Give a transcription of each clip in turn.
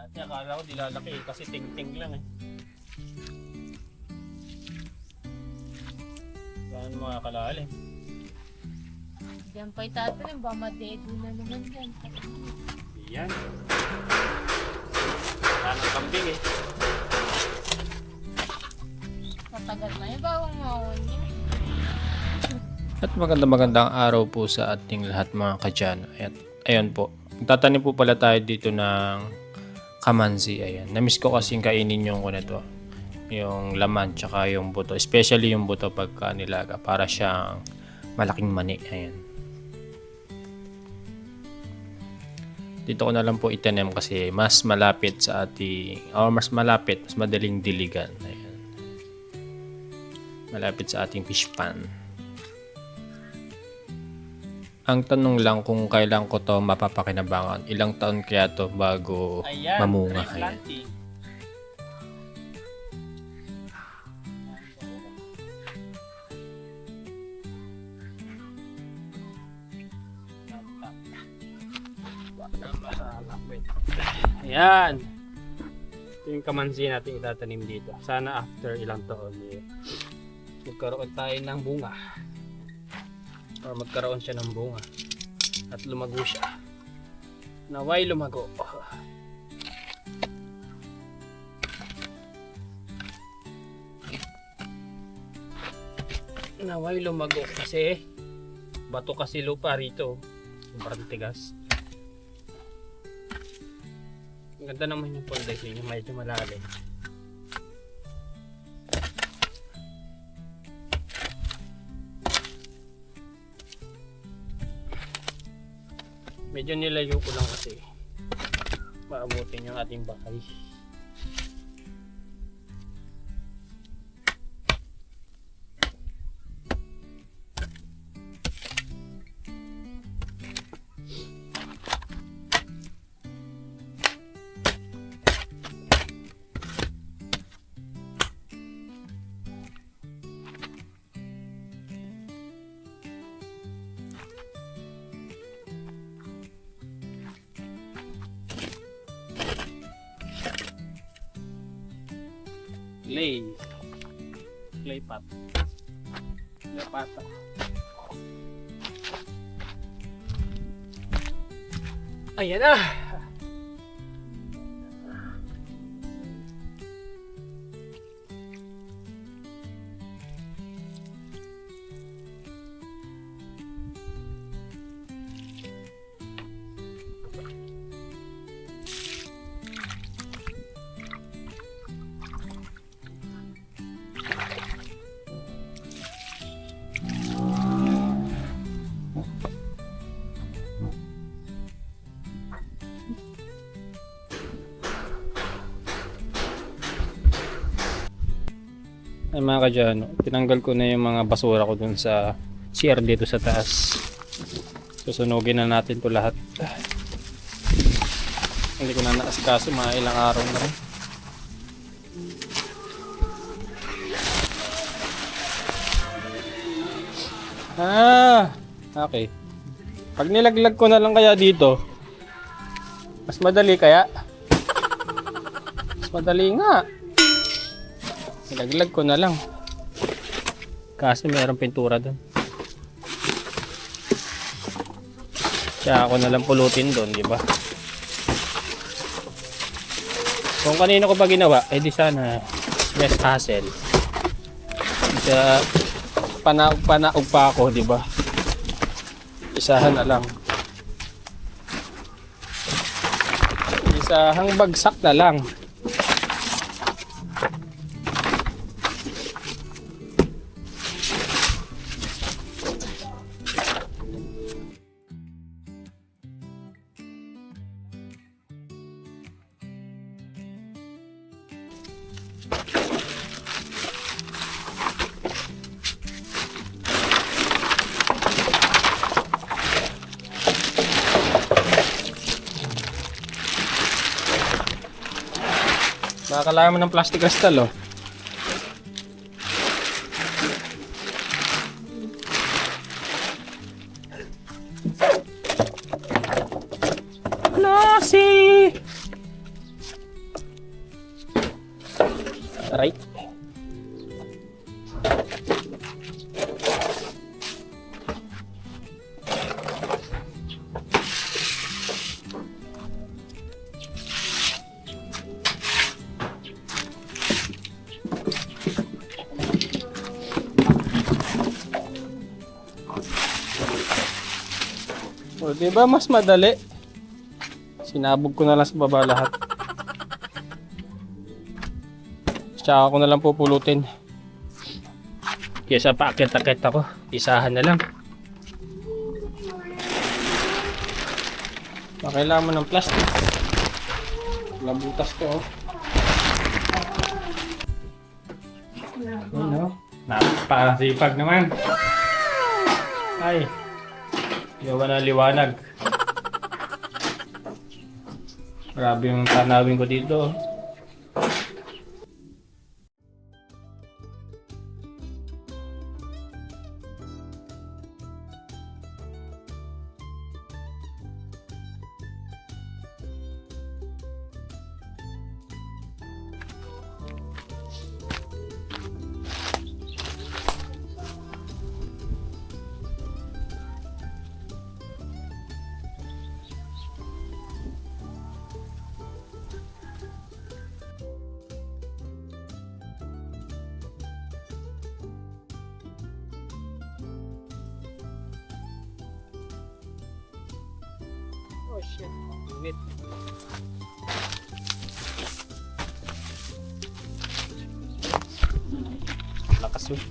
Dati akala ko dilalaki kasi ting-ting lang eh. Saan mga kalalim? Diyan pa itatanim, ba madedo na naman dyan. Yan. Tanang kambing eh. Matagal na yung bawang mawon niya. At magandang araw po sa ating lahat mga kadyan. Ayan po. Magtatanim po pala tayo dito ng kamansi. Ayan. Namiss ko kasing kainin yung to. Yung laman tsaka yung buto. Especially yung buto pagka nilaga. Para siyang malaking mani. Ayan. Dito ko na lang po itanim kasi mas malapit sa ating mas madaling diligan. Ayan. Malapit sa ating fish pan. Ang tanong lang kung kailan ko to mapapakinabangan. Ilang taon kaya to bago mamunga. Ayan. Ayan. Ito yung kamansi natin itatanim dito. Sana after ilang taon magkaroon tayo ng bunga. Or magkaroon siya ng bunga. At lumago siya. Naway lumago. Naway lumago kasi bato kasi lupa rito. Sobrang tigas. Ang ganda naman yung foundation niya, medyo malalim. Medyo nilayo ko lang kasi maabutin yung ating bahay. Clay pot. Clay pata. Ayan na. Ay mga kadyan, tinanggal ko na yung mga basura ko dun sa CR dito sa taas. Susunugin na natin to lahat. Hindi ko na naasikaso, mga ilang araw na rin. Okay. Pag nilaglag ko na lang kaya dito, mas madali kaya? Mas madali nga. Nilaglag ko na lang. Kasi mayroong pintura doon. Kaya ako na lang pulutin doon, di ba? Kung kanino ko pa ginawa, eh di sana less hassle. Sa panaog pa ako, di ba? Isahan na lang. Isahang bagsak na lang. Nakakalaman ng plastic crystal, oh. Lassie! O, diba mas madali? Sinabog ko na lang sa baba lahat. Tsaka ko na lang pupulutin. Kesa paakit-akit ako. Isahan na lang. Kailangan mo ng plastic. Labutas ko, oh. Ano? Napakasipag naman. Ay. Yawan na liwanag. Grabe yung tanawin ko dito. Oh shit, init. Lakas yun.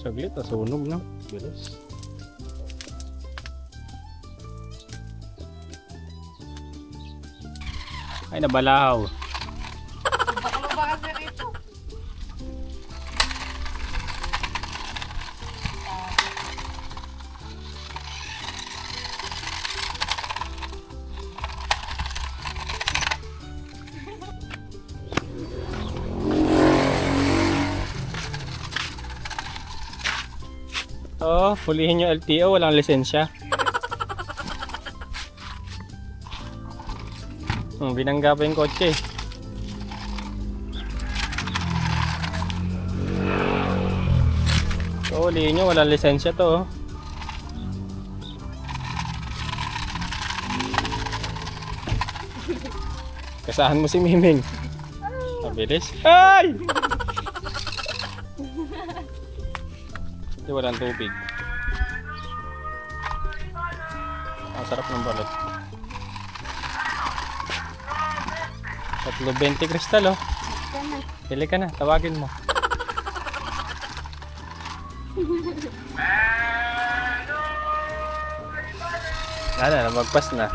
Saglit, nasunog na. Bilis. Ay, nabalahaw. Baka kasi rito. Oh, hulihin yung LTO, walang lisensya. Binangga pa yung kotse. So, hulihin nyo, walang lisensya to. Oh. Kasahan mo si Miming. Mabilis. Ay! Hindi, walang tubig. Ang sarap ng balot. 320 kristal, oh. Pili ka na, tawagin mo. Ano, magpas na.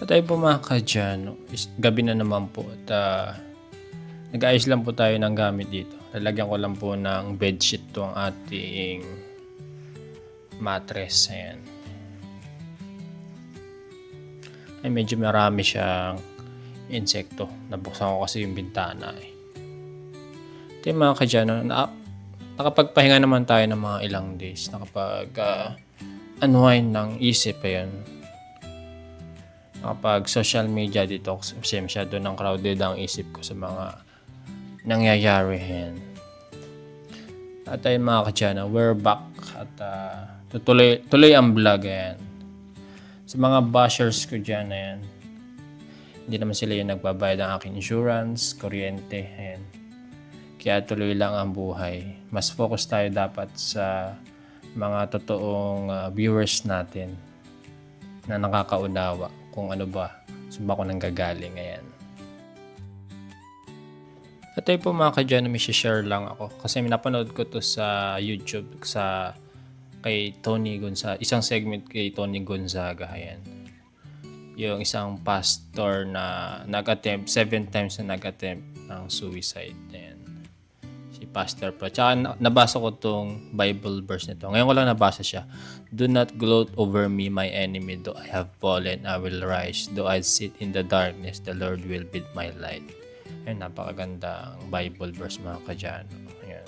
At tayo po mga kadyano, gabi na naman po at nag-ayos lang po tayo ng gamit dito. Lalagyan ko lang po ng bedsheet to ang ating mattress. Ayan. Ay medyo marami siyang insekto. Nabuksan ko kasi yung bintana eh. Ito yung mga kadyano, nakapagpahinga naman tayo ng mga ilang days. Unwind ng isip. Ayan. Kapag social media detox, kasi masyado ng crowded ang isip ko sa mga nangyayari. Yan. At ayun mga kadyana, we're back at tuloy ang vlog. Yan. Sa mga bashers ko dyan, ayan, hindi naman sila yung nagbabayad ng aking insurance, kuryente. Ayan. Kaya tuloy lang ang buhay. Mas focus tayo dapat sa mga totoong viewers natin na nakakaunawa kung ano ba, saan ba ako nanggagaling. Ayan. At ay po mga kadyano, may share lang ako. Kasi napanood ko to sa YouTube kay Tony Gonzaga. Isang segment kay Tony Gonzaga. Ayan. Yung isang pastor na nag-attempt, 7 times na nag-attempt ng suicide. Ayan. Si Pastor Pro. Tsaka nabasa ko tong Bible verse nito. Ngayon ko lang nabasa siya. Do not gloat over me, my enemy. Though I have fallen, I will rise. Though I sit in the darkness, the Lord will be my light. Ayun, napakagandang Bible verse mga kadyano. Ayan.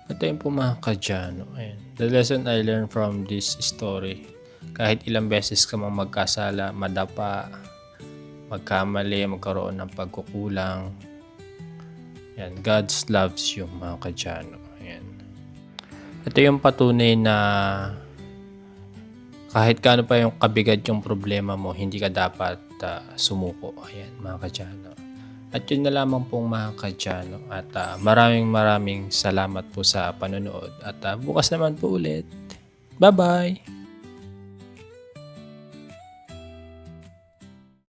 Ito yung po mga kadyano. Ayan. The lesson I learned from this story. Kahit ilang beses ka mang magkasala, madapa, magkamali, magkaroon ng pagkukulang. Ayan. God loves you mga kadyano. Ayan. Ito yung patunay na kahit kaano pa yung kabigat yung problema mo, hindi ka dapat sumuko. Ayan, mga kadyano. At yun na lamang pong mga kadyano. At maraming salamat po sa panonood. At bukas naman po ulit. Bye-bye!